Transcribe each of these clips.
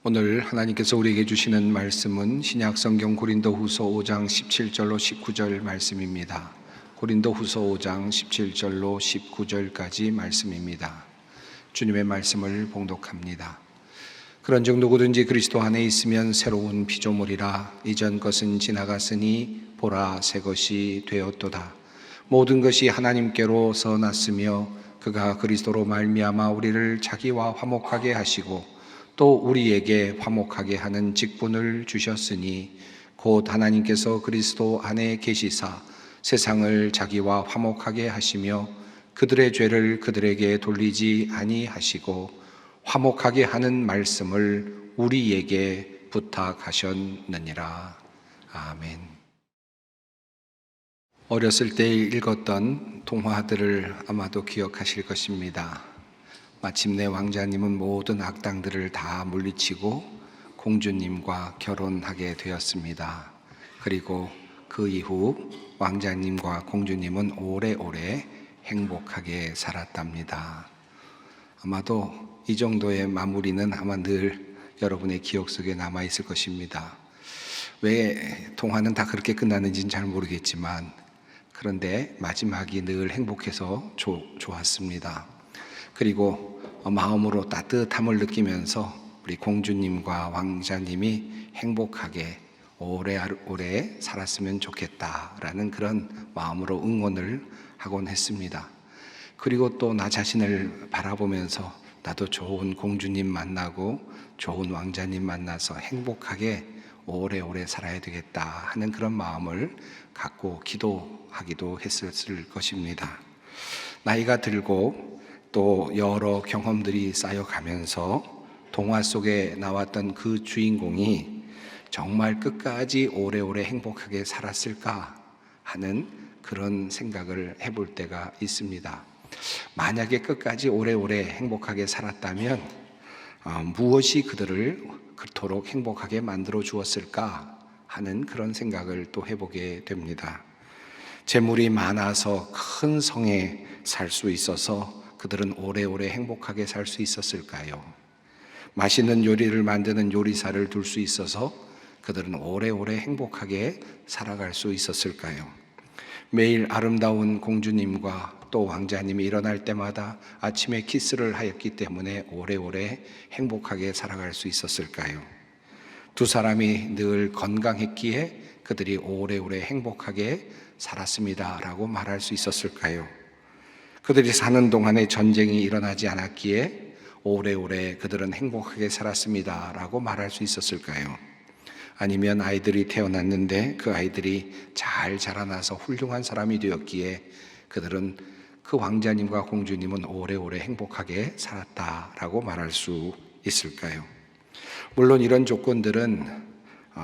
오늘 하나님께서 우리에게 주시는 말씀은 신약성경 고린도후서 5장 17절로 19절 말씀입니다. 고린도후서 5장 17절로 19절까지 말씀입니다. 주님의 말씀을 봉독합니다. 그런즉 누구든지 그리스도 안에 있으면 새로운 피조물이라. 이전 것은 지나갔으니 보라 새 것이 되었도다. 모든 것이 하나님께로서 났으며 그가 그리스도로 말미암아 우리를 자기와 화목하게 하시고 또 우리에게 화목하게 하는 직분을 주셨으니 곧 하나님께서 그리스도 안에 계시사 세상을 자기와 화목하게 하시며 그들의 죄를 그들에게 돌리지 아니하시고 화목하게 하는 말씀을 우리에게 부탁하셨느니라. 아멘. 어렸을 때 읽었던 동화들을 아마도 기억하실 것입니다. 마침내 왕자님은 모든 악당들을 다 물리치고 공주님과 결혼하게 되었습니다. 그리고 그 이후 왕자님과 공주님은 오래오래 행복하게 살았답니다. 아마도 이 정도의 마무리는 아마 늘 여러분의 기억 속에 남아있을 것입니다. 왜 동화는 다 그렇게 끝나는지는 잘 모르겠지만 그런데 마지막이 늘 행복해서 좋았습니다. 그리고 마음으로 따뜻함을 느끼면서 우리 공주님과 왕자님이 행복하게 오래오래 살았으면 좋겠다라는 그런 마음으로 응원을 하곤 했습니다. 그리고 또 나 자신을 바라보면서 나도 좋은 공주님 만나고 좋은 왕자님 만나서 행복하게 오래오래 살아야 되겠다 하는 그런 마음을 갖고 기도하기도 했을 것입니다. 나이가 들고 또 여러 경험들이 쌓여가면서 동화 속에 나왔던 그 주인공이 정말 끝까지 오래오래 행복하게 살았을까 하는 그런 생각을 해볼 때가 있습니다. 만약에 끝까지 오래오래 행복하게 살았다면 무엇이 그들을 그토록 행복하게 만들어 주었을까 하는 그런 생각을 또 해보게 됩니다. 재물이 많아서 큰 성에 살 수 있어서 그들은 오래오래 행복하게 살 수 있었을까요? 맛있는 요리를 만드는 요리사를 둘 수 있어서 그들은 오래오래 행복하게 살아갈 수 있었을까요? 매일 아름다운 공주님과 또 왕자님이 일어날 때마다 아침에 키스를 하였기 때문에 오래오래 행복하게 살아갈 수 있었을까요? 두 사람이 늘 건강했기에 그들이 오래오래 행복하게 살았습니다 라고 말할 수 있었을까요? 그들이 사는 동안에 전쟁이 일어나지 않았기에 오래오래 그들은 행복하게 살았습니다 라고 말할 수 있었을까요? 아니면 아이들이 태어났는데 그 아이들이 잘 자라나서 훌륭한 사람이 되었기에 그들은 그 왕자님과 공주님은 오래오래 행복하게 살았다라고 말할 수 있을까요? 물론 이런 조건들은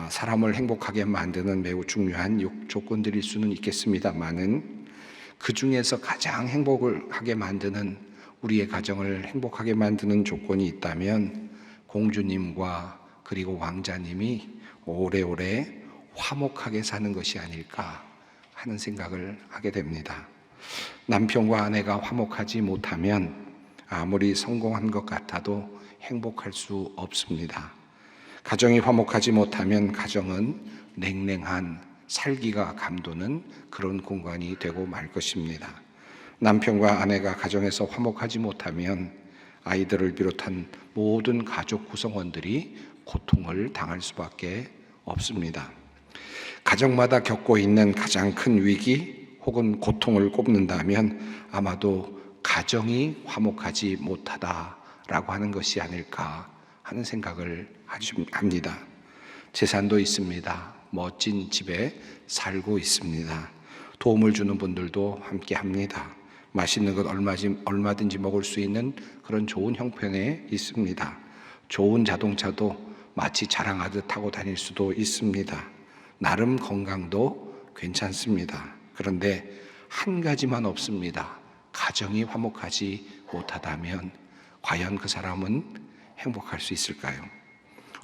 사람을 행복하게 만드는 매우 중요한 조건들일 수는 있겠습니다만은 그 중에서 가장 행복을 하게 만드는 우리의 가정을 행복하게 만드는 조건이 있다면 공주님과 그리고 왕자님이 오래오래 화목하게 사는 것이 아닐까 하는 생각을 하게 됩니다. 남편과 아내가 화목하지 못하면 아무리 성공한 것 같아도 행복할 수 없습니다. 가정이 화목하지 못하면 가정은 냉랭한 살기가 감도는 그런 공간이 되고 말 것입니다. 남편과 아내가 가정에서 화목하지 못하면 아이들을 비롯한 모든 가족 구성원들이 고통을 당할 수밖에 없습니다. 가정마다 겪고 있는 가장 큰 위기 혹은 고통을 꼽는다면 아마도 가정이 화목하지 못하다라고 하는 것이 아닐까 하는 생각을 합니다. 재산도 있습니다. 멋진 집에 살고 있습니다. 도움을 주는 분들도 함께 합니다. 맛있는 것 얼마든지 먹을 수 있는 그런 좋은 형편에 있습니다. 좋은 자동차도 마치 자랑하듯 타고 다닐 수도 있습니다. 나름 건강도 괜찮습니다. 그런데 한 가지만 없습니다. 가정이 화목하지 못하다면 과연 그 사람은 행복할 수 있을까요?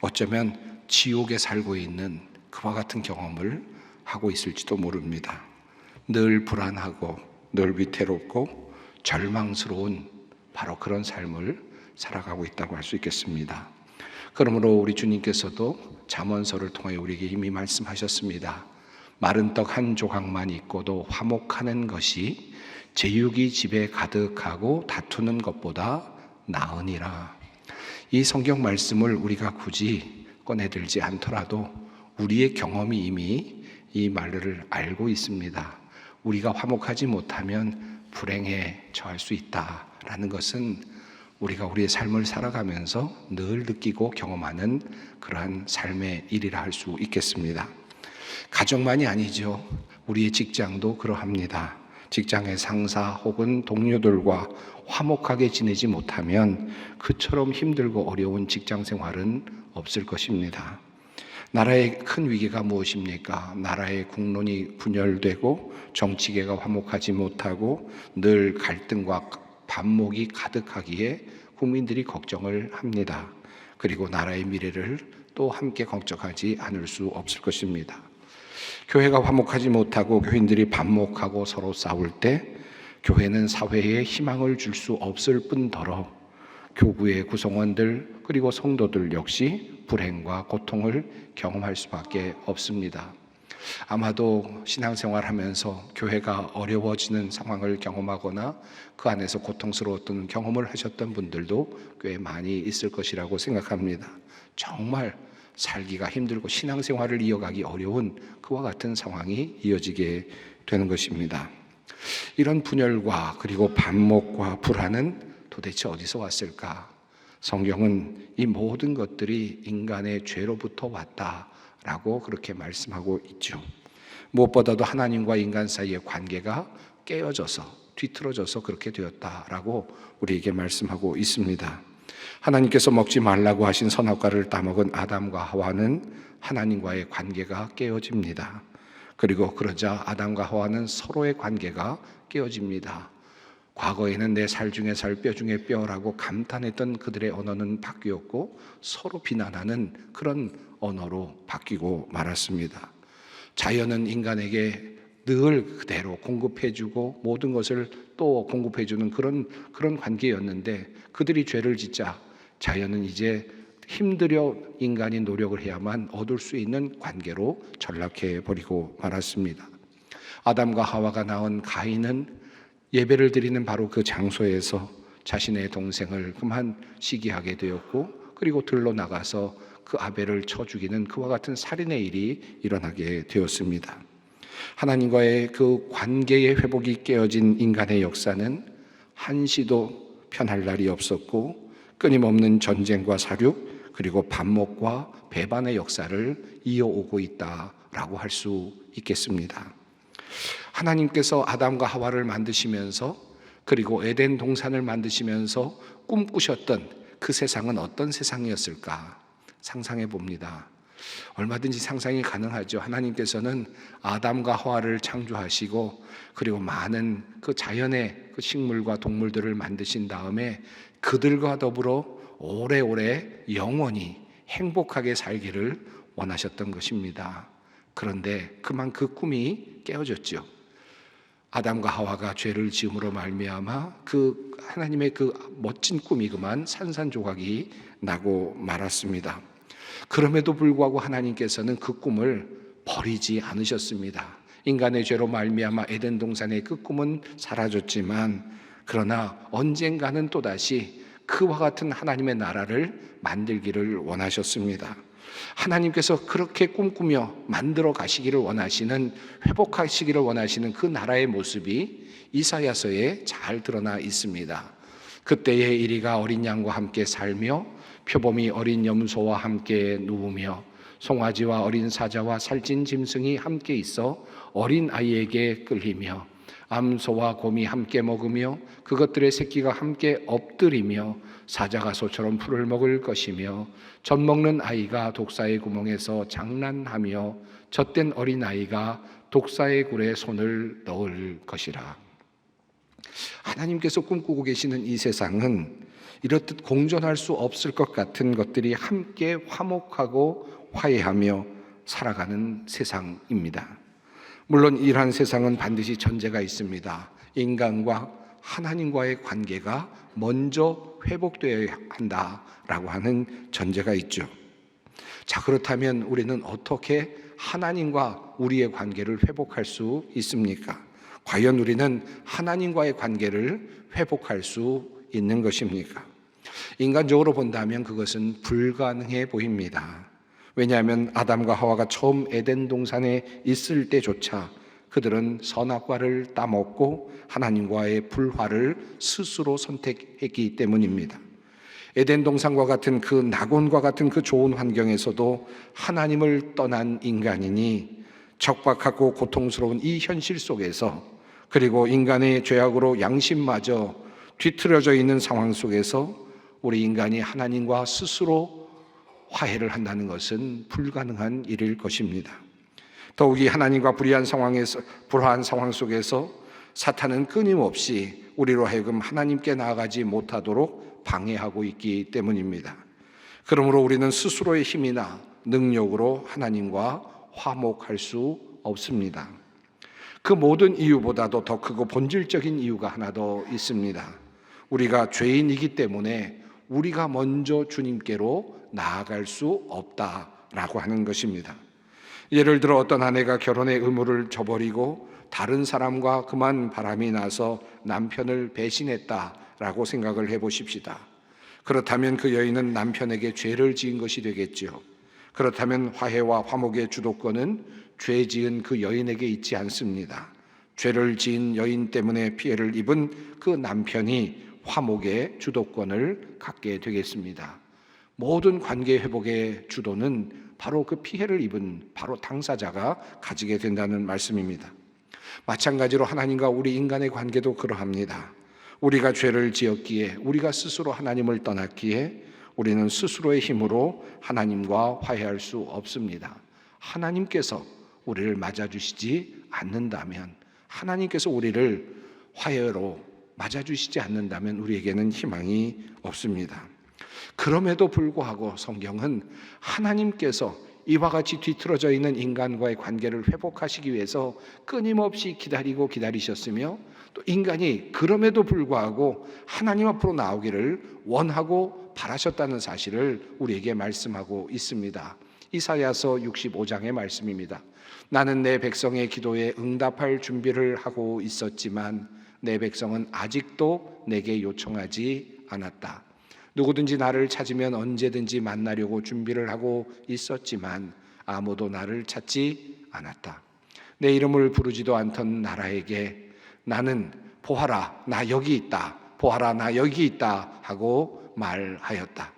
어쩌면 지옥에 살고 있는 그와 같은 경험을 하고 있을지도 모릅니다. 늘 불안하고 늘 위태롭고 절망스러운 바로 그런 삶을 살아가고 있다고 할 수 있겠습니다. 그러므로 우리 주님께서도 잠언서를 통해 우리에게 이미 말씀하셨습니다. 마른 떡 한 조각만 있고도 화목하는 것이 제육이 집에 가득하고 다투는 것보다 나으니라. 이 성경 말씀을 우리가 굳이 꺼내들지 않더라도 우리의 경험이 이미 이 말을 알고 있습니다. 우리가 화목하지 못하면 불행에 처할 수 있다라는 것은 우리가 우리의 삶을 살아가면서 늘 느끼고 경험하는 그러한 삶의 일이라 할 수 있겠습니다. 가정만이 아니죠. 우리의 직장도 그러합니다. 직장의 상사 혹은 동료들과 화목하게 지내지 못하면 그처럼 힘들고 어려운 직장 생활은 없을 것입니다. 나라의 큰 위기가 무엇입니까? 나라의 국론이 분열되고 정치계가 화목하지 못하고 늘 갈등과 반목이 가득하기에 국민들이 걱정을 합니다. 그리고 나라의 미래를 또 함께 걱정하지 않을 수 없을 것입니다. 교회가 화목하지 못하고 교인들이 반목하고 서로 싸울 때 교회는 사회에 희망을 줄 수 없을 뿐더러 교구의 구성원들 그리고 성도들 역시 불행과 고통을 경험할 수밖에 없습니다. 아마도 신앙생활하면서 교회가 어려워지는 상황을 경험하거나 그 안에서 고통스러웠던 경험을 하셨던 분들도 꽤 많이 있을 것이라고 생각합니다. 정말 살기가 힘들고 신앙생활을 이어가기 어려운 그와 같은 상황이 이어지게 되는 것입니다. 이런 분열과 그리고 반목과 불안은 도대체 어디서 왔을까? 성경은 이 모든 것들이 인간의 죄로부터 왔다라고 그렇게 말씀하고 있죠. 무엇보다도 하나님과 인간 사이의 관계가 깨어져서 뒤틀어져서 그렇게 되었다라고 우리에게 말씀하고 있습니다. 하나님께서 먹지 말라고 하신 선악과를 따먹은 아담과 하와는 하나님과의 관계가 깨어집니다. 그리고 그러자 아담과 하와는 서로의 관계가 깨어집니다. 과거에는 내 살 중에 살, 뼈 중에 뼈라고 감탄했던 그들의 언어는 바뀌었고 서로 비난하는 그런 언어로 바뀌고 말았습니다. 자연은 인간에게 늘 그대로 공급해주고 모든 것을 또 공급해주는 그런 관계였는데 그들이 죄를 짓자 자연은 이제 힘들여 인간이 노력을 해야만 얻을 수 있는 관계로 전락해버리고 말았습니다. 아담과 하와가 낳은 가인은 예배를 드리는 바로 그 장소에서 자신의 동생을 그만 시기하게 되었고 그리고 들러 나가서 그 아벨을 쳐 죽이는 그와 같은 살인의 일이 일어나게 되었습니다. 하나님과의 그 관계의 회복이 깨어진 인간의 역사는 한시도 편할 날이 없었고 끊임없는 전쟁과 사륙 그리고 반목과 배반의 역사를 이어오고 있다라고 할 수 있겠습니다. 하나님께서 아담과 하와를 만드시면서 그리고 에덴 동산을 만드시면서 꿈꾸셨던 그 세상은 어떤 세상이었을까 상상해 봅니다. 얼마든지 상상이 가능하죠. 하나님께서는 아담과 하와를 창조하시고 그리고 많은 그 자연의 그 식물과 동물들을 만드신 다음에 그들과 더불어 오래오래 영원히 행복하게 살기를 원하셨던 것입니다. 그런데 그만 그 꿈이 깨어졌죠. 아담과 하와가 죄를 지음으로 말미암아 그 하나님의 그 멋진 꿈이 그만 산산조각이 나고 말았습니다. 그럼에도 불구하고 하나님께서는 그 꿈을 버리지 않으셨습니다. 인간의 죄로 말미암아 에덴 동산의 그 꿈은 사라졌지만 그러나 언젠가는 또다시 그와 같은 하나님의 나라를 만들기를 원하셨습니다. 하나님께서 그렇게 꿈꾸며 만들어 가시기를 원하시는 회복하시기를 원하시는 그 나라의 모습이 이사야서에 잘 드러나 있습니다. 그때의 이리가 어린 양과 함께 살며 표범이 어린 염소와 함께 누우며 송아지와 어린 사자와 살찐 짐승이 함께 있어 어린 아이에게 끌리며 암소와 곰이 함께 먹으며 그것들의 새끼가 함께 엎드리며 사자가 소처럼 풀을 먹을 것이며 젖 먹는 아이가 독사의 구멍에서 장난하며 젖된 어린 아이가 독사의 굴에 손을 넣을 것이라. 하나님께서 꿈꾸고 계시는 이 세상은 이렇듯 공존할 수 없을 것 같은 것들이 함께 화목하고 화해하며 살아가는 세상입니다. 물론 이러한 세상은 반드시 전제가 있습니다. 인간과 하나님과의 관계가 먼저 회복되어야 한다라고 하는 전제가 있죠. 자, 그렇다면 우리는 어떻게 하나님과 우리의 관계를 회복할 수 있습니까? 과연 우리는 하나님과의 관계를 회복할 수 있는 것입니까? 인간적으로 본다면 그것은 불가능해 보입니다. 왜냐하면 아담과 하와가 처음 에덴 동산에 있을 때조차 그들은 선악과를 따먹고 하나님과의 불화를 스스로 선택했기 때문입니다. 에덴 동산과 같은 그 낙원과 같은 그 좋은 환경에서도 하나님을 떠난 인간이니 적박하고 고통스러운 이 현실 속에서, 그리고 인간의 죄악으로 양심마저 뒤틀어져 있는 상황 속에서 우리 인간이 하나님과 스스로 화해를 한다는 것은 불가능한 일일 것입니다. 더욱이 하나님과 불화한 상황 속에서 사탄은 끊임없이 우리로 하여금 하나님께 나아가지 못하도록 방해하고 있기 때문입니다. 그러므로 우리는 스스로의 힘이나 능력으로 하나님과 화목할 수 없습니다. 그 모든 이유보다도 더 크고 본질적인 이유가 하나 더 있습니다. 우리가 죄인이기 때문에 우리가 먼저 주님께로 나아갈 수 없다라고 하는 것입니다. 예를 들어 어떤 아내가 결혼의 의무를 저버리고 다른 사람과 그만 바람이 나서 남편을 배신했다라고 생각을 해보십시다. 그렇다면 그 여인은 남편에게 죄를 지은 것이 되겠죠. 그렇다면 화해와 화목의 주도권은 죄 지은 그 여인에게 있지 않습니다. 죄를 지은 여인 때문에 피해를 입은 그 남편이 화목의 주도권을 갖게 되겠습니다. 모든 관계 회복의 주도는 바로 그 피해를 입은 바로 당사자가 가지게 된다는 말씀입니다. 마찬가지로 하나님과 우리 인간의 관계도 그러합니다. 우리가 죄를 지었기에, 우리가 스스로 하나님을 떠났기에 우리는 스스로의 힘으로 하나님과 화해할 수 없습니다. 하나님께서 우리를 맞아주시지 않는다면, 하나님께서 우리를 화해로 맞아주시지 않는다면 우리에게는 희망이 없습니다. 그럼에도 불구하고 성경은 하나님께서 이와 같이 뒤틀어져 있는 인간과의 관계를 회복하시기 위해서 끊임없이 기다리고 기다리셨으며, 또 인간이 그럼에도 불구하고 하나님 앞으로 나오기를 원하고 바라셨다는 사실을 우리에게 말씀하고 있습니다. 이사야서 65장의 말씀입니다. 나는 내 백성의 기도에 응답할 준비를 하고 있었지만 내 백성은 아직도 내게 요청하지 않았다. 누구든지 나를 찾으면 언제든지 만나려고 준비를 하고 있었지만 아무도 나를 찾지 않았다. 내 이름을 부르지도 않던 나라에게 나는 보아라 나 여기 있다, 보아라 나 여기 있다 하고 말하였다.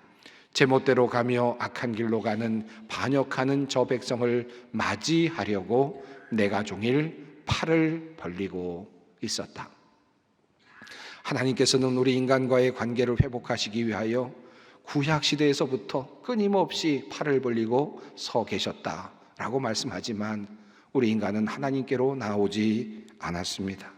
제멋대로 가며 악한 길로 가는 반역하는 저 백성을 맞이하려고 내가 종일 팔을 벌리고 있었다. 하나님께서는 우리 인간과의 관계를 회복하시기 위하여 구약시대에서부터 끊임없이 팔을 벌리고 서 계셨다라고 말씀하지만 우리 인간은 하나님께로 나오지 않았습니다.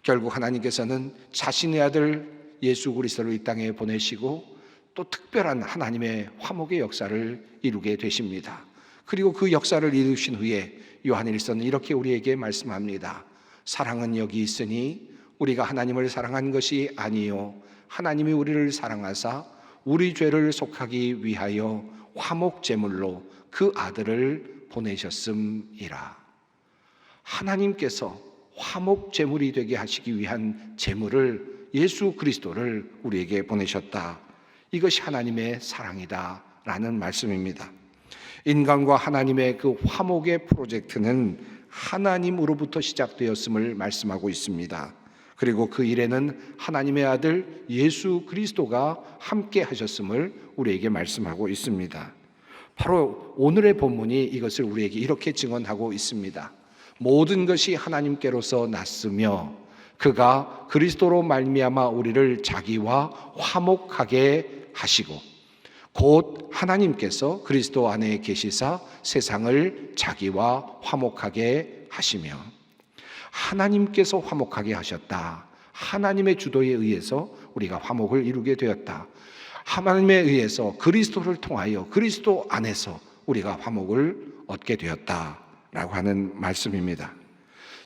결국 하나님께서는 자신의 아들 예수 그리스도를 이 땅에 보내시고 또 특별한 하나님의 화목의 역사를 이루게 되십니다. 그리고 그 역사를 이루신 후에 요한일서는 이렇게 우리에게 말씀합니다. 사랑은 여기 있으니 우리가 하나님을 사랑한 것이 아니요 하나님이 우리를 사랑하사 우리 죄를 속하기 위하여 화목 제물로 그 아들을 보내셨음이라. 하나님께서 화목 제물이 되게 하시기 위한 제물을, 예수 그리스도를 우리에게 보내셨다. 이것이 하나님의 사랑이다라는 말씀입니다. 인간과 하나님의 그 화목의 프로젝트는 하나님으로부터 시작되었음을 말씀하고 있습니다. 그리고 그 일에는 하나님의 아들 예수 그리스도가 함께 하셨음을 우리에게 말씀하고 있습니다. 바로 오늘의 본문이 이것을 우리에게 이렇게 증언하고 있습니다. 모든 것이 하나님께로서 났으며 그가 그리스도로 말미암아 우리를 자기와 화목하게 하시고 곧 하나님께서 그리스도 안에 계시사 세상을 자기와 화목하게 하시며, 하나님께서 화목하게 하셨다. 하나님의 주도에 의해서 우리가 화목을 이루게 되었다. 하나님에 의해서 그리스도를 통하여 그리스도 안에서 우리가 화목을 얻게 되었다라고 하는 말씀입니다.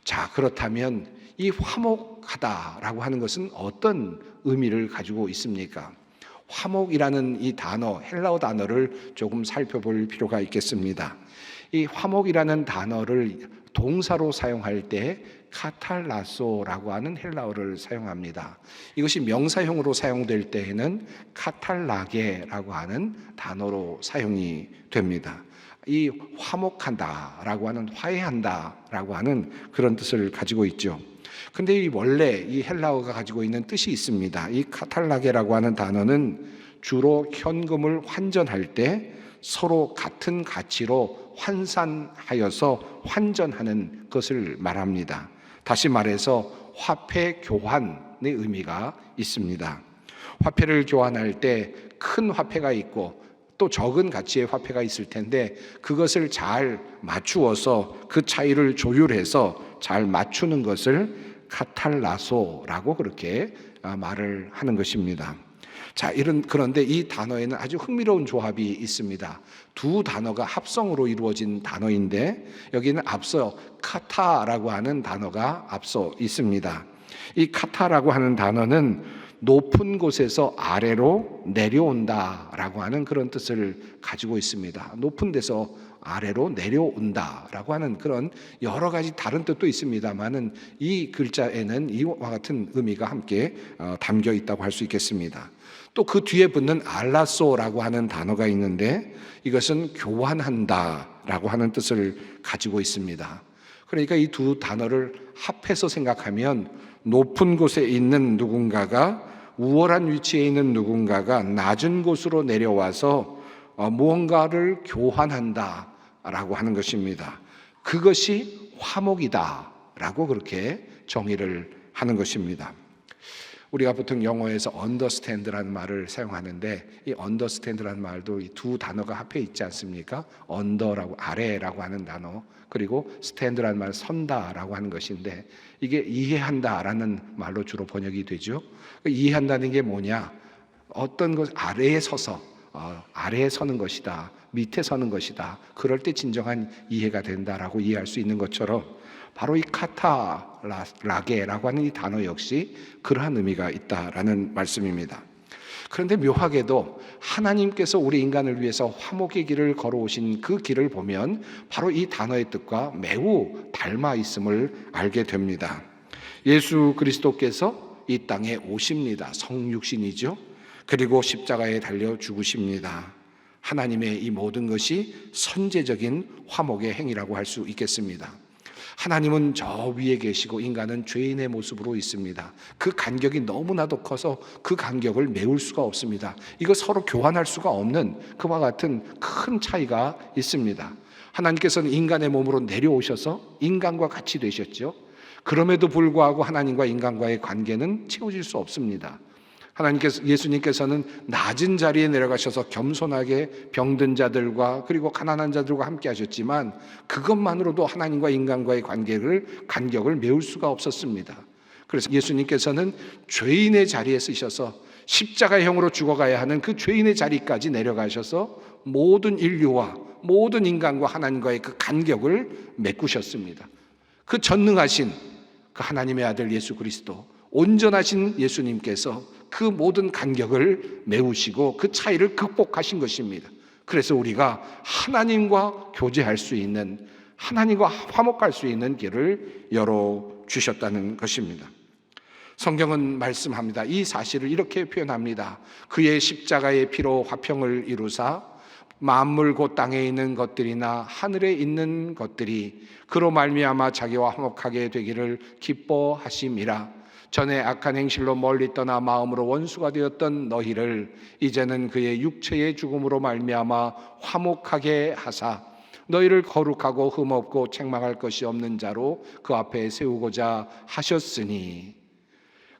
자, 그렇다면 이 화목하다라고 하는 것은 어떤 의미를 가지고 있습니까? 화목이라는 이 단어, 헬라어 단어를 조금 살펴볼 필요가 있겠습니다. 이 화목이라는 단어를 동사로 사용할 때 카탈라소라고 하는 헬라어를 사용합니다. 이것이 명사형으로 사용될 때에는 카탈라게라고 하는 단어로 사용이 됩니다. 이 화목한다라고 하는, 화해한다라고 하는 그런 뜻을 가지고 있죠. 근데 이 원래 이 헬라어가 가지고 있는 뜻이 있습니다. 이 카탈라게라고 하는 단어는 주로 현금을 환전할 때 서로 같은 가치로 환산하여서 환전하는 것을 말합니다. 다시 말해서 화폐 교환의 의미가 있습니다. 화폐를 교환할 때 큰 화폐가 있고 또 적은 가치의 화폐가 있을 텐데 그것을 잘 맞추어서 그 차이를 조율해서 잘 맞추는 것을 카탈라소라고 그렇게 말을 하는 것입니다. 자, 그런데 이 단어에는 아주 흥미로운 조합이 있습니다. 두 단어가 합성으로 이루어진 단어인데 여기는 앞서 카타라고 하는 단어가 앞서 있습니다. 이 카타라고 하는 단어는 높은 곳에서 아래로 내려온다라고 하는 그런 뜻을 가지고 있습니다. 높은 데서 아래로 내려온다라고 하는 그런 여러 가지 다른 뜻도 있습니다만은 이 글자에는 이와 같은 의미가 함께 담겨 있다고 할 수 있겠습니다. 또 그 뒤에 붙는 알라소라고 하는 단어가 있는데 이것은 교환한다라고 하는 뜻을 가지고 있습니다. 그러니까 이 두 단어를 합해서 생각하면 높은 곳에 있는 누군가가, 우월한 위치에 있는 누군가가 낮은 곳으로 내려와서 무언가를 교환한다라고 하는 것입니다. 그것이 화목이다라고 그렇게 정의를 하는 것입니다. 우리가 보통 영어에서 understand라는 말을 사용하는데 이 understand라는 말도 이 두 단어가 합해 있지 않습니까? under라고, 아래라고 하는 단어, 그리고 stand라는 말은 선다라고 하는 것인데 이게 이해한다라는 말로 주로 번역이 되죠. 이해한다는 게 뭐냐? 어떤 것 아래에 서서 아래에 서는 것이다, 밑에 서는 것이다. 그럴 때 진정한 이해가 된다라고 이해할 수 있는 것처럼 바로 이 카타라게라고 하는 이 단어 역시 그러한 의미가 있다라는 말씀입니다. 그런데 묘하게도 하나님께서 우리 인간을 위해서 화목의 길을 걸어오신 그 길을 보면 바로 이 단어의 뜻과 매우 닮아 있음을 알게 됩니다. 예수 그리스도께서 이 땅에 오십니다. 성육신이죠. 그리고 십자가에 달려 죽으십니다. 하나님의 이 모든 것이 선제적인 화목의 행위라고 할 수 있겠습니다. 하나님은 저 위에 계시고 인간은 죄인의 모습으로 있습니다. 그 간격이 너무나도 커서 그 간격을 메울 수가 없습니다. 이거 서로 교환할 수가 없는 그와 같은 큰 차이가 있습니다. 하나님께서는 인간의 몸으로 내려오셔서 인간과 같이 되셨죠. 그럼에도 불구하고 하나님과 인간과의 관계는 채워질 수 없습니다. 예수님께서는 낮은 자리에 내려가셔서 겸손하게 병든 자들과 그리고 가난한 자들과 함께 하셨지만 그것만으로도 하나님과 인간과의 간격을 메울 수가 없었습니다. 그래서 예수님께서는 죄인의 자리에 쓰셔서 십자가형으로 죽어가야 하는 그 죄인의 자리까지 내려가셔서 모든 인류와 모든 인간과 하나님과의 그 간격을 메꾸셨습니다. 그 전능하신 그 하나님의 아들 예수 그리스도, 온전하신 예수님께서 그 모든 간격을 메우시고 그 차이를 극복하신 것입니다. 그래서 우리가 하나님과 교제할 수 있는, 하나님과 화목할 수 있는 길을 열어주셨다는 것입니다. 성경은 말씀합니다. 이 사실을 이렇게 표현합니다. 그의 십자가의 피로 화평을 이루사 만물 곧 땅에 있는 것들이나 하늘에 있는 것들이 그로 말미암아 자기와 화목하게 되기를 기뻐하심이라. 전에 악한 행실로 멀리 떠나 마음으로 원수가 되었던 너희를 이제는 그의 육체의 죽음으로 말미암아 화목하게 하사 너희를 거룩하고 흠없고 책망할 것이 없는 자로 그 앞에 세우고자 하셨으니.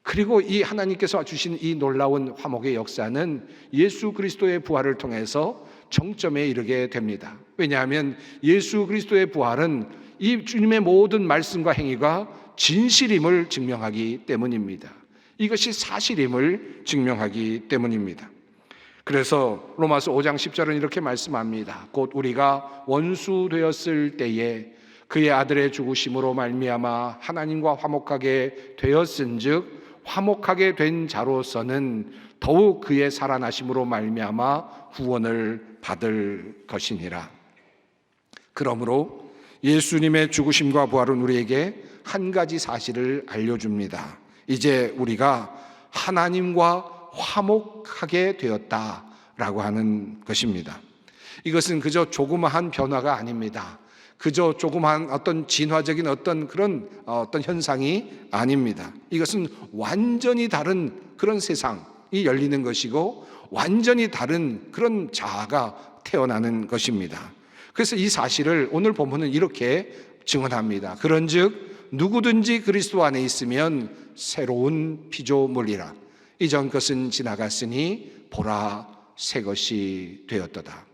그리고 이 하나님께서 주신 이 놀라운 화목의 역사는 예수 그리스도의 부활을 통해서 정점에 이르게 됩니다. 왜냐하면 예수 그리스도의 부활은 이 주님의 모든 말씀과 행위가 진실임을 증명하기 때문입니다. 이것이 사실임을 증명하기 때문입니다. 그래서 로마서 5장 10절은 이렇게 말씀합니다. 곧 우리가 원수 되었을 때에 그의 아들의 죽으심으로 말미암아 하나님과 화목하게 되었은즉 화목하게 된 자로서는 더욱 그의 살아나심으로 말미암아 구원을 받을 것이니라. 그러므로 예수님의 죽으심과 부활은 우리에게 한 가지 사실을 알려줍니다. 이제 우리가 하나님과 화목하게 되었다라고 하는 것입니다. 이것은 그저 조그마한 변화가 아닙니다. 그저 조그마한 어떤 진화적인 어떤 현상이 아닙니다. 이것은 완전히 다른 그런 세상이 열리는 것이고 완전히 다른 그런 자아가 태어나는 것입니다. 그래서 이 사실을 오늘 본문은 이렇게 증언합니다. 그런즉 누구든지 그리스도 안에 있으면 새로운 피조물이라. 이전 것은 지나갔으니 보라 새 것이 되었도다.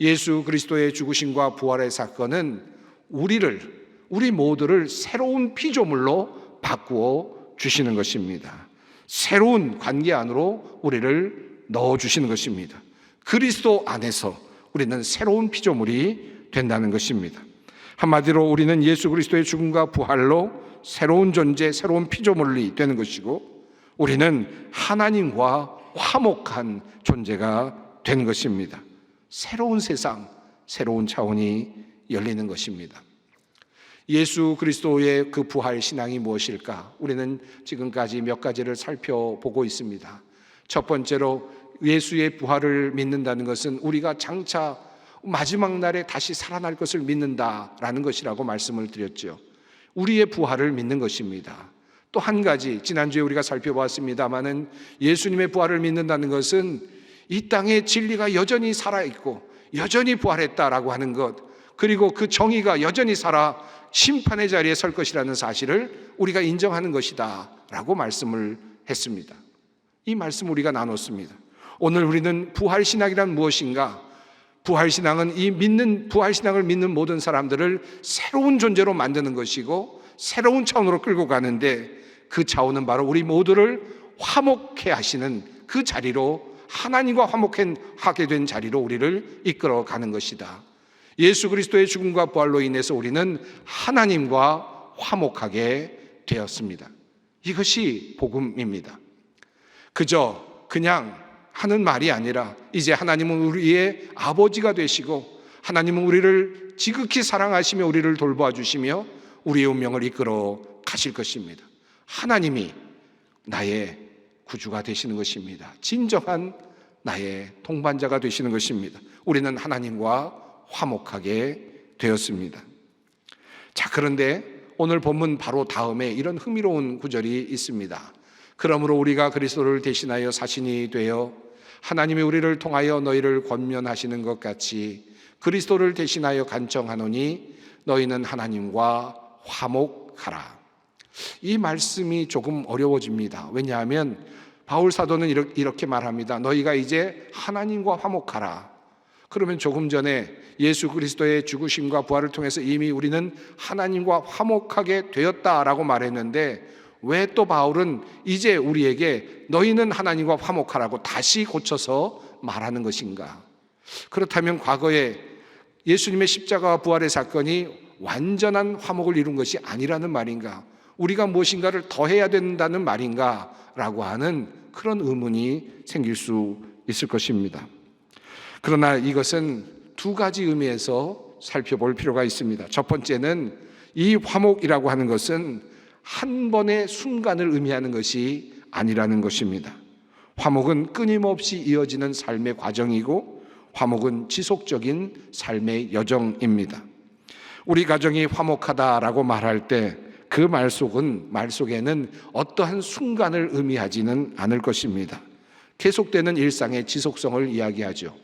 예수 그리스도의 죽으심과 부활의 사건은 우리 모두를 새로운 피조물로 바꾸어 주시는 것입니다. 새로운 관계 안으로 우리를 넣어 주시는 것입니다. 그리스도 안에서 우리는 새로운 피조물이 된다는 것입니다. 한마디로 우리는 예수 그리스도의 죽음과 부활로 새로운 존재, 새로운 피조물이 되는 것이고 우리는 하나님과 화목한 존재가 되는 것입니다. 새로운 세상, 새로운 차원이 열리는 것입니다. 예수 그리스도의 그 부활 신앙이 무엇일까? 우리는 지금까지 몇 가지를 살펴보고 있습니다. 첫 번째로 예수의 부활을 믿는다는 것은 우리가 장차 마지막 날에 다시 살아날 것을 믿는다라는 것이라고 말씀을 드렸죠. 우리의 부활을 믿는 것입니다. 또 한 가지, 지난주에 우리가 살펴보았습니다마는 예수님의 부활을 믿는다는 것은 이 땅에 진리가 여전히 살아있고 여전히 부활했다라고 하는 것, 그리고 그 정의가 여전히 살아 심판의 자리에 설 것이라는 사실을 우리가 인정하는 것이다 라고 말씀을 했습니다. 이 말씀 우리가 나눴습니다. 오늘 우리는 부활신앙이란 무엇인가? 부활신앙은 부활신앙을 믿는 모든 사람들을 새로운 존재로 만드는 것이고 새로운 차원으로 끌고 가는데 그 차원은 바로 우리 모두를 화목해 하시는 그 자리로, 하나님과 화목하게 된 자리로 우리를 이끌어 가는 것이다. 예수 그리스도의 죽음과 부활로 인해서 우리는 하나님과 화목하게 되었습니다. 이것이 복음입니다. 그냥 하는 말이 아니라 이제 하나님은 우리의 아버지가 되시고 하나님은 우리를 지극히 사랑하시며 우리를 돌보아 주시며 우리의 운명을 이끌어 가실 것입니다. 하나님이 나의 구주가 되시는 것입니다. 진정한 나의 동반자가 되시는 것입니다. 우리는 하나님과 화목하게 되었습니다. 자, 그런데 오늘 본문 바로 다음에 이런 흥미로운 구절이 있습니다. 그러므로 우리가 그리스도를 대신하여 사신이 되어 하나님이 우리를 통하여 너희를 권면하시는 것 같이 그리스도를 대신하여 간청하노니 너희는 하나님과 화목하라. 이 말씀이 조금 어려워집니다. 왜냐하면 바울 사도는 이렇게 말합니다. 너희가 이제 하나님과 화목하라. 그러면 조금 전에 예수 그리스도의 죽으심과 부활을 통해서 이미 우리는 하나님과 화목하게 되었다라고 말했는데 왜 또 바울은 이제 우리에게 너희는 하나님과 화목하라고 다시 고쳐서 말하는 것인가? 그렇다면 과거에 예수님의 십자가와 부활의 사건이 완전한 화목을 이룬 것이 아니라는 말인가? 우리가 무엇인가를 더해야 된다는 말인가? 라고 하는 그런 의문이 생길 수 있을 것입니다. 그러나 이것은 두 가지 의미에서 살펴볼 필요가 있습니다. 첫 번째는 이 화목이라고 하는 것은 한 번의 순간을 의미하는 것이 아니라는 것입니다. 화목은 끊임없이 이어지는 삶의 과정이고 화목은 지속적인 삶의 여정입니다. 우리 가정이 화목하다라고 말할 때 그 말 속에는 어떠한 순간을 의미하지는 않을 것입니다. 계속되는 일상의 지속성을 이야기하죠.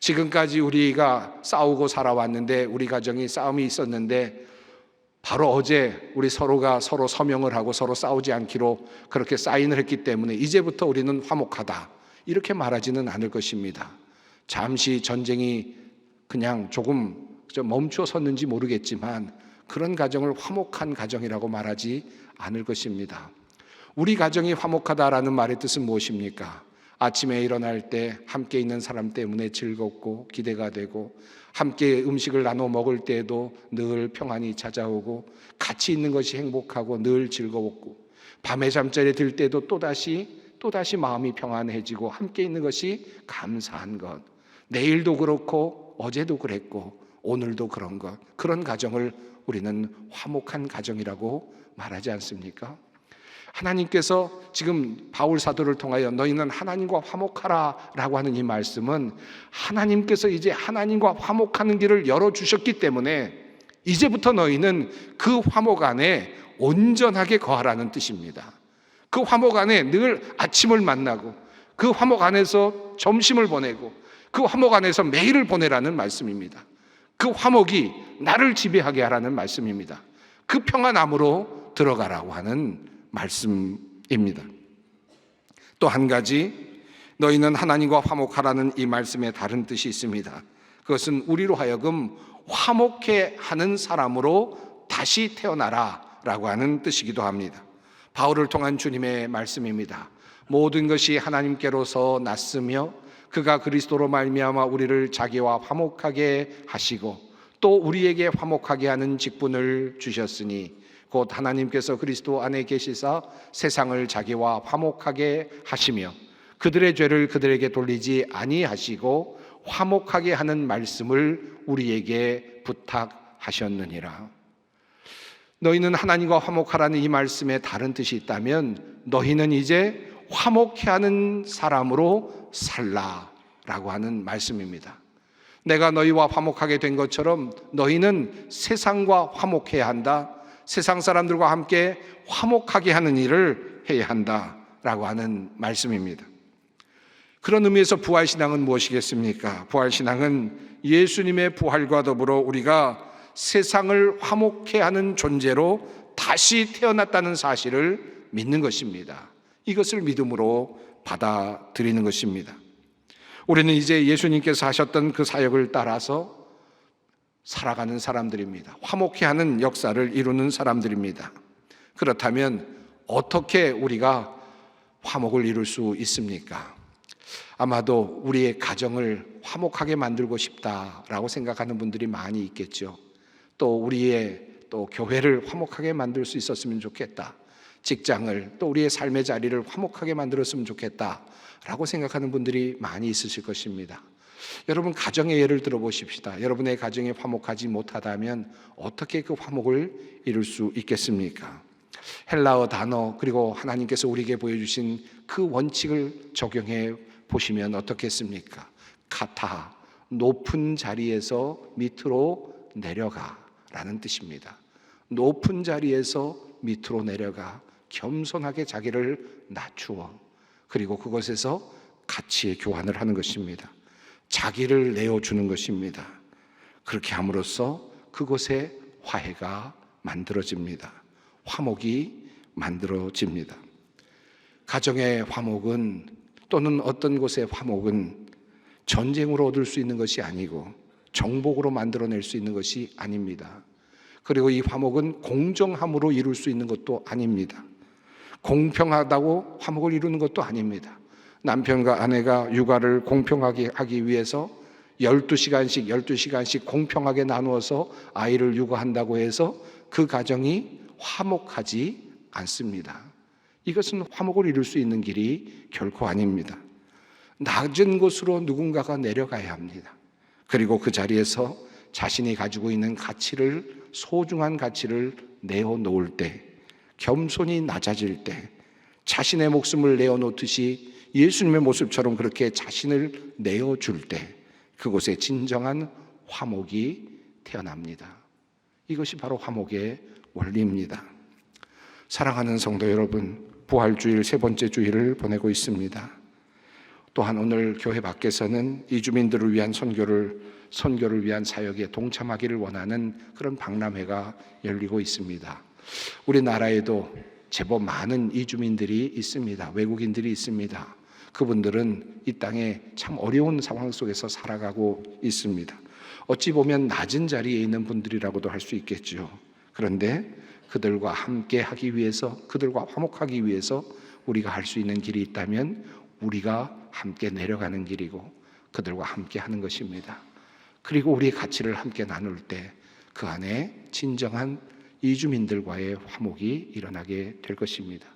지금까지 우리가 싸우고 살아왔는데 우리 가정이 싸움이 있었는데 바로 어제 우리 서로가 서로 서명을 하고 서로 싸우지 않기로 그렇게 사인을 했기 때문에 이제부터 우리는 화목하다 이렇게 말하지는 않을 것입니다. 잠시 전쟁이 그냥 조금 멈춰섰는지 모르겠지만 그런 가정을 화목한 가정이라고 말하지 않을 것입니다. 우리 가정이 화목하다라는 말의 뜻은 무엇입니까? 아침에 일어날 때 함께 있는 사람 때문에 즐겁고 기대가 되고 함께 음식을 나눠 먹을 때에도 늘 평안이 찾아오고 같이 있는 것이 행복하고 늘 즐거웠고 밤에 잠자리에 들 때도 또다시 또다시 마음이 평안해지고 함께 있는 것이 감사한 것. 내일도 그렇고 어제도 그랬고 오늘도 그런 것. 그런 가정을 우리는 화목한 가정이라고 말하지 않습니까? 하나님께서 지금 바울 사도를 통하여 너희는 하나님과 화목하라 라고 하는 이 말씀은 하나님께서 이제 하나님과 화목하는 길을 열어주셨기 때문에 이제부터 너희는 그 화목 안에 온전하게 거하라는 뜻입니다. 그 화목 안에 늘 아침을 만나고 그 화목 안에서 점심을 보내고 그 화목 안에서 매일을 보내라는 말씀입니다. 그 화목이 나를 지배하게 하라는 말씀입니다. 그 평안함으로 들어가라고 하는 말씀입니다. 또 한 가지, 너희는 하나님과 화목하라는 이 말씀에 다른 뜻이 있습니다. 그것은 우리로 하여금 화목해 하는 사람으로 다시 태어나라 라고 하는 뜻이기도 합니다. 바울을 통한 주님의 말씀입니다. 모든 것이 하나님께로서 났으며 그가 그리스도로 말미암아 우리를 자기와 화목하게 하시고 또 우리에게 화목하게 하는 직분을 주셨으니 곧 하나님께서 그리스도 안에 계시사 세상을 자기와 화목하게 하시며 그들의 죄를 그들에게 돌리지 아니하시고 화목하게 하는 말씀을 우리에게 부탁하셨느니라. 너희는 하나님과 화목하라는 이 말씀에 다른 뜻이 있다면 너희는 이제 화목해 하는 사람으로 살라라고 하는 말씀입니다. 내가 너희와 화목하게 된 것처럼 너희는 세상과 화목해야 한다. 세상 사람들과 함께 화목하게 하는 일을 해야 한다라고 하는 말씀입니다. 그런 의미에서 부활신앙은 무엇이겠습니까? 부활신앙은 예수님의 부활과 더불어 우리가 세상을 화목해 하는 존재로 다시 태어났다는 사실을 믿는 것입니다. 이것을 믿음으로 받아들이는 것입니다. 우리는 이제 예수님께서 하셨던 그 사역을 따라서 살아가는 사람들입니다. 화목해 하는 역사를 이루는 사람들입니다. 그렇다면 어떻게 우리가 화목을 이룰 수 있습니까? 아마도 우리의 가정을 화목하게 만들고 싶다라고 생각하는 분들이 많이 있겠죠. 또 우리의 또 교회를 화목하게 만들 수 있었으면 좋겠다. 직장을 또 우리의 삶의 자리를 화목하게 만들었으면 좋겠다라고 생각하는 분들이 많이 있으실 것입니다. 여러분 가정의 예를 들어보십시다. 여러분의 가정이 화목하지 못하다면 어떻게 그 화목을 이룰 수 있겠습니까? 헬라어 단어 그리고 하나님께서 우리에게 보여주신 그 원칙을 적용해 보시면 어떻겠습니까? 카타, 높은 자리에서 밑으로 내려가라는 뜻입니다. 높은 자리에서 밑으로 내려가 겸손하게 자기를 낮추어 그리고 그것에서 가치의 교환을 하는 것입니다. 자기를 내어주는 것입니다. 그렇게 함으로써 그곳에 화해가 만들어집니다. 화목이 만들어집니다. 가정의 화목은 또는 어떤 곳의 화목은 전쟁으로 얻을 수 있는 것이 아니고 정복으로 만들어낼 수 있는 것이 아닙니다. 그리고 이 화목은 공정함으로 이룰 수 있는 것도 아닙니다. 공평하다고 화목을 이루는 것도 아닙니다. 남편과 아내가 육아를 공평하게 하기 위해서 12시간씩 공평하게 나누어서 아이를 육아한다고 해서 그 가정이 화목하지 않습니다. 이것은 화목을 이룰 수 있는 길이 결코 아닙니다. 낮은 곳으로 누군가가 내려가야 합니다. 그리고 그 자리에서 자신이 가지고 있는 가치를, 소중한 가치를 내어놓을 때, 겸손히 낮아질 때, 자신의 목숨을 내어놓듯이 예수님의 모습처럼 그렇게 자신을 내어줄 때 그곳에 진정한 화목이 태어납니다. 이것이 바로 화목의 원리입니다. 사랑하는 성도 여러분, 부활주일 세 번째 주일을 보내고 있습니다. 또한 오늘 교회 밖에서는 이주민들을 위한 선교를 위한 사역에 동참하기를 원하는 그런 박람회가 열리고 있습니다. 우리나라에도 제법 많은 이주민들이 있습니다. 외국인들이 있습니다. 그분들은 이 땅에 참 어려운 상황 속에서 살아가고 있습니다. 어찌 보면 낮은 자리에 있는 분들이라고도 할 수 있겠죠. 그런데 그들과 함께 하기 위해서, 그들과 화목하기 위해서 우리가 할 수 있는 길이 있다면 우리가 함께 내려가는 길이고 그들과 함께 하는 것입니다. 그리고 우리의 가치를 함께 나눌 때 그 안에 진정한 이주민들과의 화목이 일어나게 될 것입니다.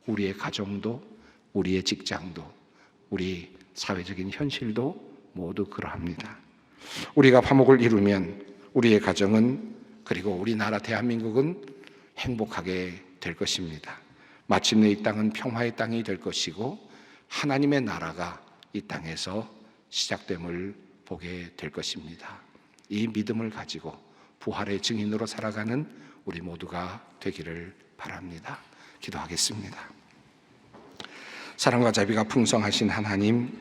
우리의 가정도, 우리의 직장도, 우리 사회적인 현실도 모두 그러합니다. 우리가 화목을 이루면 우리의 가정은, 그리고 우리나라 대한민국은 행복하게 될 것입니다. 마침내 이 땅은 평화의 땅이 될 것이고 하나님의 나라가 이 땅에서 시작됨을 보게 될 것입니다. 이 믿음을 가지고 부활의 증인으로 살아가는 우리 모두가 되기를 바랍니다. 기도하겠습니다. 사랑과 자비가 풍성하신 하나님,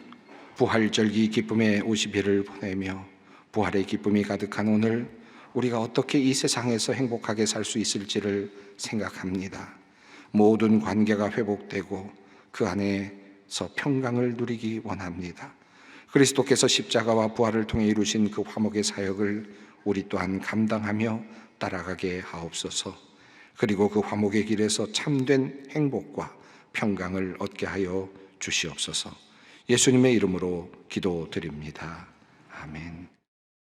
부활절기 기쁨의 50일을 보내며 부활의 기쁨이 가득한 오늘, 우리가 어떻게 이 세상에서 행복하게 살 수 있을지를 생각합니다. 모든 관계가 회복되고 그 안에서 평강을 누리기 원합니다. 그리스도께서 십자가와 부활을 통해 이루신 그 화목의 사역을 우리 또한 감당하며 따라가게 하옵소서. 그리고 그 화목의 길에서 참된 행복과 평강을 얻게 하여 주시옵소서. 예수님의 이름으로 기도드립니다. 아멘.